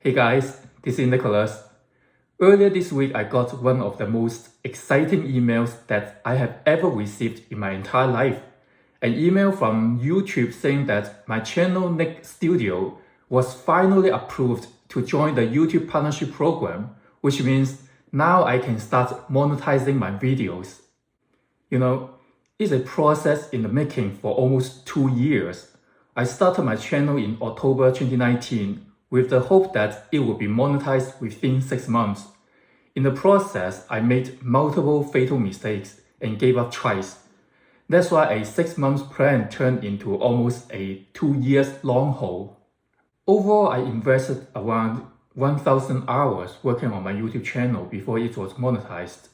Hey guys, this is Nicholas. Earlier this week, I got one of the most exciting emails that I have ever received in my entire life. An email from YouTube saying that my channel Nick Studio was finally approved to join the YouTube Partnership Program, which means now I can start monetizing my videos. You know, it's a process in the making for almost 2 years. I started my channel in October 2019 with the hope that it would be monetized within 6 months. In the process, I made multiple fatal mistakes and gave up twice. That's why a 6-month plan turned into almost a 2 years long haul. Overall, I invested around 1,000 hours working on my YouTube channel before it was monetized.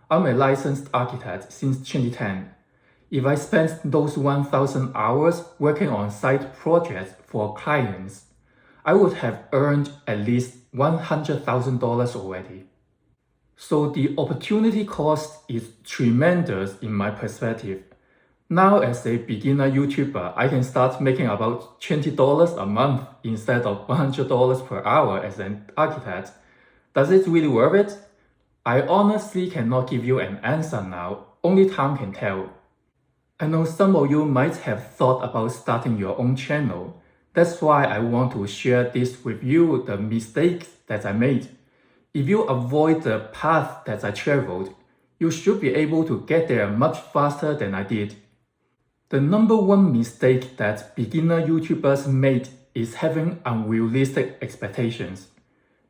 I'm a licensed architect since 2010. If I spent those 1,000 hours working on side projects for clients, I would have earned at least $100,000 already. So the opportunity cost is tremendous in my perspective. Now as a beginner YouTuber, I can start making about $20 a month instead of $100 per hour as an architect. Does it really worth it? I honestly cannot give you an answer now, only time can tell. I know some of you might have thought about starting your own channel. That's why I want to share this with you, the mistakes that I made. If you avoid the path that I traveled, you should be able to get there much faster than I did. The number one mistake that beginner YouTubers made is having unrealistic expectations.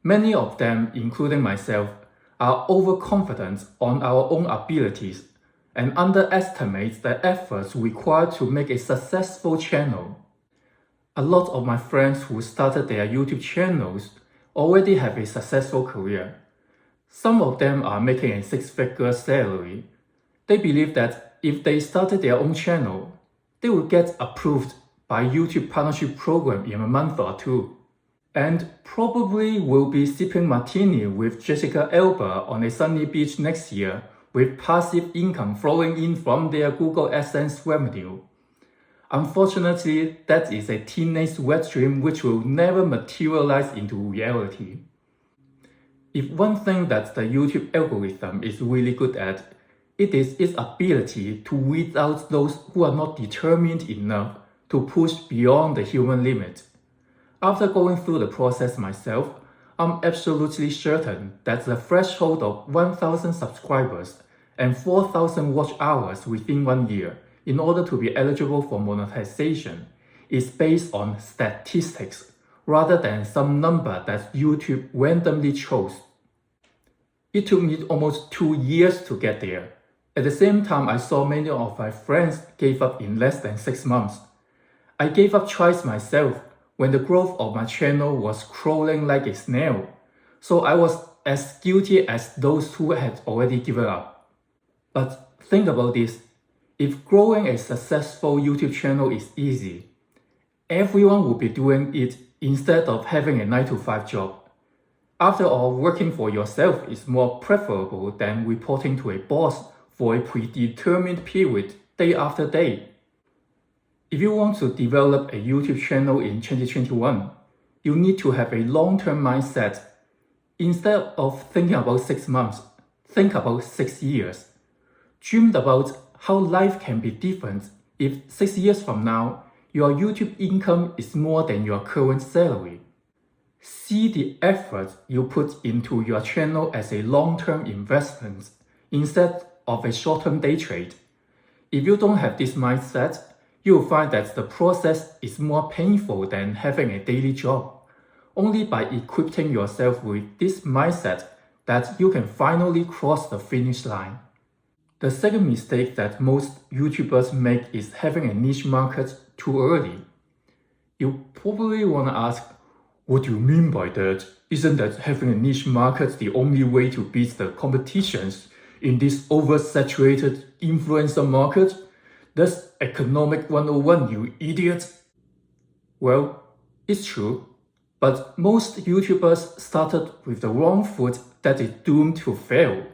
Many of them, including myself, are overconfident on our own abilities and underestimate the efforts required to make a successful channel. A lot of my friends who started their YouTube channels already have a successful career. Some of them are making a 6-figure salary. They believe that if they started their own channel, they would get approved by YouTube Partnership Program in a month or 2, and probably will be sipping martini with Jessica Alba on a sunny beach next year with passive income flowing in from their Google AdSense revenue. Unfortunately, that is a teenage wet dream which will never materialize into reality. If one thing that the YouTube algorithm is really good at, it is its ability to weed out those who are not determined enough to push beyond the human limit. After going through the process myself, I'm absolutely certain that the threshold of 1,000 subscribers and 4,000 watch hours within 1 year in order to be eligible for monetization is based on statistics rather than some number that YouTube randomly chose. It took me almost 2 years to get there. At the same time, I saw many of my friends gave up in less than 6 months. I gave up twice myself when the growth of my channel was crawling like a snail, so I was as guilty as those who had already given up. But think about this. If growing a successful YouTube channel is easy, everyone would be doing it instead of having a 9-to-5 job. After all, working for yourself is more preferable than reporting to a boss for a predetermined period day after day. If you want to develop a YouTube channel in 2021, you need to have a long-term mindset. Instead of thinking about 6 months, think about 6 years. Dream about how life can be different if 6 years from now, your YouTube income is more than your current salary. See the effort you put into your channel as a long-term investment instead of a short-term day trade. If you don't have this mindset, you'll find that the process is more painful than having a daily job. Only by equipping yourself with this mindset that you can finally cross the finish line. The second mistake that most YouTubers make is having a niche market too early. You probably want to ask, what do you mean by that? Isn't that having a niche market the only way to beat the competitions in this oversaturated influencer market? That's economic 101, you idiot! Well, it's true, but most YouTubers started with the wrong foot that is doomed to fail.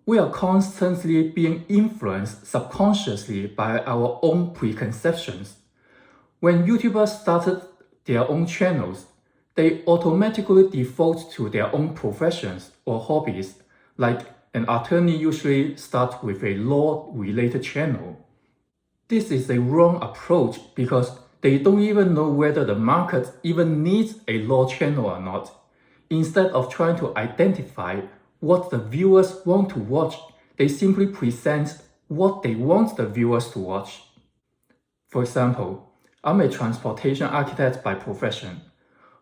We are constantly being influenced subconsciously by our own preconceptions. When YouTubers started their own channels, they automatically default to their own professions or hobbies, like an attorney usually starts with a law-related channel. This is a wrong approach because they don't even know whether the market even needs a law channel or not. Instead of trying to identify what the viewers want to watch, they simply present what they want the viewers to watch. For example, I'm a transportation architect by profession,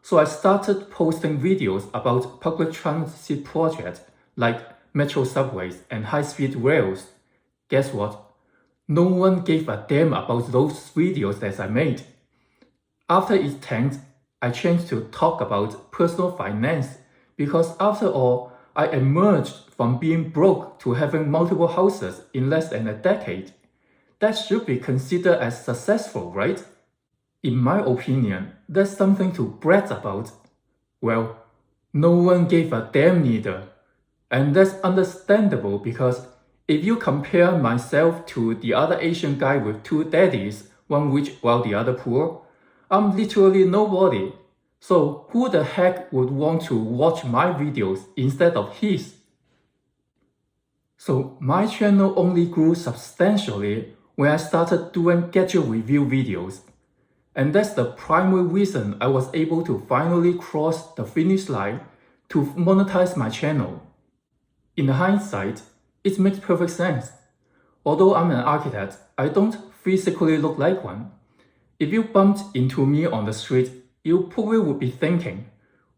so I started posting videos about public transit projects like metro subways and high-speed rails. Guess what? No one gave a damn about those videos that I made. After it tanked, I changed to talk about personal finance because after all, I emerged from being broke to having multiple houses in less than a decade. That should be considered as successful, right? In my opinion, that's something to brag about. Well, no one gave a damn neither. And that's understandable because if you compare myself to the other Asian guy with two daddies, one rich while the other poor, I'm literally nobody. So who the heck would want to watch my videos instead of his? So my channel only grew substantially when I started doing gadget review videos. And that's the primary reason I was able to finally cross the finish line to monetize my channel. In hindsight, it makes perfect sense. Although I'm an architect, I don't physically look like one. If you bumped into me on the street, you probably would be thinking,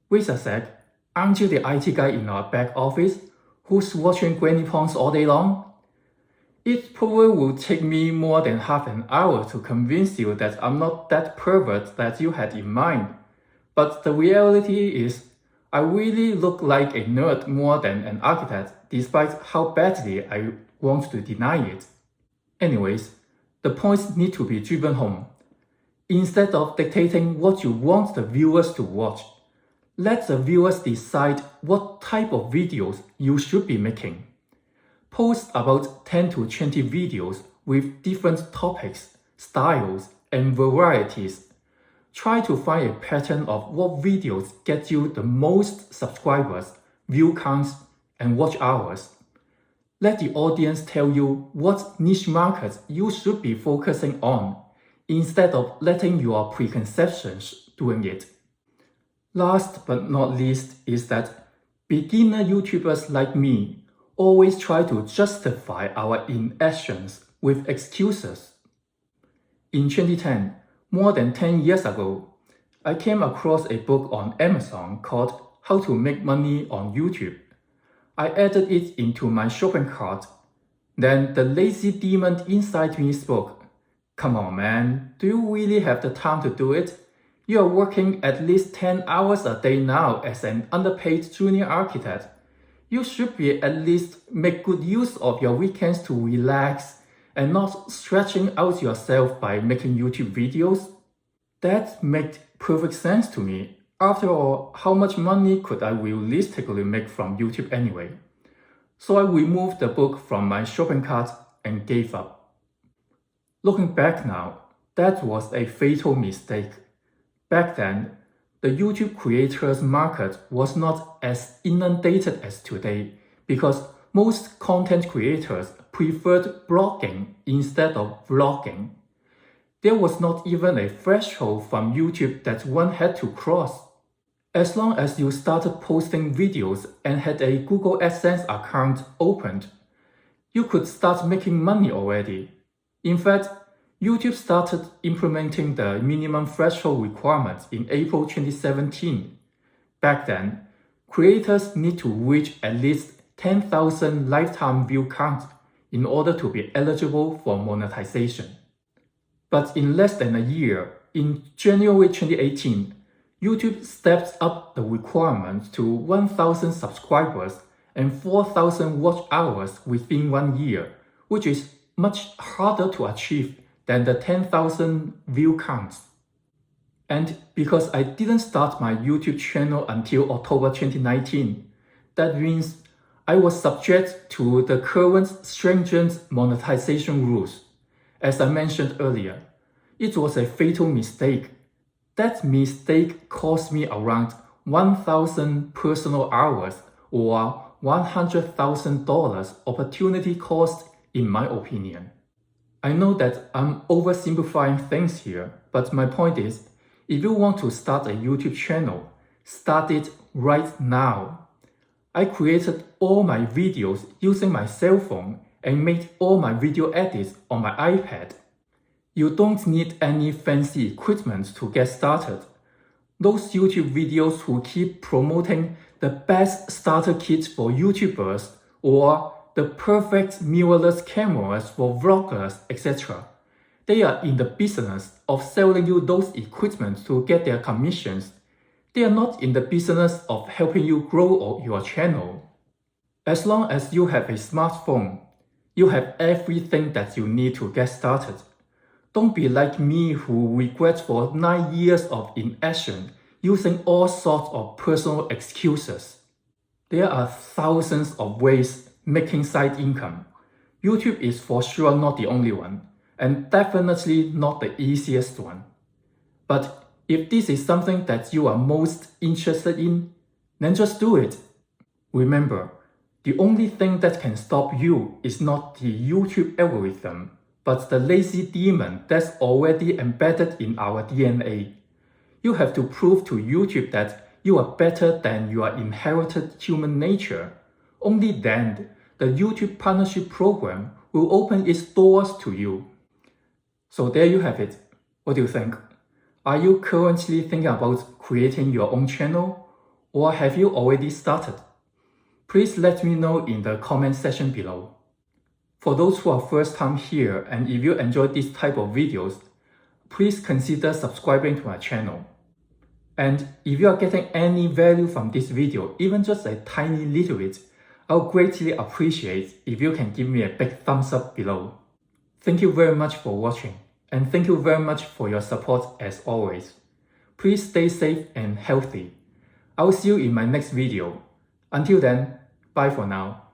wait a sec, aren't you the IT guy in our back office who's watching Granny Pongs all day long? It probably will take me more than half an hour to convince you that I'm not that pervert that you had in mind. But the reality is, I really look like a nerd more than an architect, despite how badly I want to deny it. Anyways, the points need to be driven home. Instead of dictating what you want the viewers to watch, let the viewers decide what type of videos you should be making. Post about 10 to 20 videos with different topics, styles, and varieties. Try to find a pattern of what videos get you the most subscribers, view counts, and watch hours. Let the audience tell you what niche markets you should be focusing on, instead of letting your preconceptions doing it. Last but not least is that beginner YouTubers like me always try to justify our inactions with excuses. In 2010, more than 10 years ago, I came across a book on Amazon called How to Make Money on YouTube. I added it into my shopping cart. Then the lazy demon inside me spoke. Come on, man, do you really have the time to do it? You are working at least 10 hours a day now as an underpaid junior architect. You should be at least make good use of your weekends to relax and not stretching out yourself by making YouTube videos. That made perfect sense to me. After all, how much money could I realistically make from YouTube anyway? So I removed the book from my shopping cart and gave up. Looking back now, that was a fatal mistake. Back then, the YouTube creators market was not as inundated as today because most content creators preferred blogging instead of vlogging. There was not even a threshold from YouTube that one had to cross. As long as you started posting videos and had a Google AdSense account opened, you could start making money already. In fact, YouTube started implementing the minimum threshold requirements in April 2017. Back then, creators need to reach at least 10,000 lifetime view count in order to be eligible for monetization. But in less than a year, in January 2018, YouTube stepped up the requirement to 1,000 subscribers and 4,000 watch hours within 1 year, which is much harder to achieve than the 10,000 view counts. And because I didn't start my YouTube channel until October 2019, that means I was subject to the current stringent monetization rules. As I mentioned earlier, it was a fatal mistake. That mistake cost me around 1,000 personal hours or $100,000 opportunity cost in my opinion. I know that I'm oversimplifying things here, but my point is, if you want to start a YouTube channel, start it right now. I created all my videos using my cell phone and made all my video edits on my iPad. You don't need any fancy equipment to get started. Those YouTube videos who keep promoting the best starter kits for YouTubers or the perfect mirrorless cameras for vloggers, etc. They are in the business of selling you those equipment to get their commissions. They are not in the business of helping you grow your channel. As long as you have a smartphone, you have everything that you need to get started. Don't be like me who regret for 9 years of inaction using all sorts of personal excuses. There are thousands of ways making side income. YouTube is for sure not the only one, and definitely not the easiest one. But if this is something that you are most interested in, then just do it. Remember, the only thing that can stop you is not the YouTube algorithm, but the lazy demon that's already embedded in our DNA. You have to prove to YouTube that you are better than your inherited human nature. Only then, the YouTube Partnership Program will open its doors to you. So there you have it. What do you think? Are you currently thinking about creating your own channel? Or have you already started? Please let me know in the comment section below. For those who are first time here and if you enjoy this type of videos, please consider subscribing to my channel. And if you are getting any value from this video, even just a tiny little bit, I'll greatly appreciate if you can give me a big thumbs up below. Thank you very much for watching, and thank you very much for your support as always. Please stay safe and healthy. I'll see you in my next video. Until then, bye for now.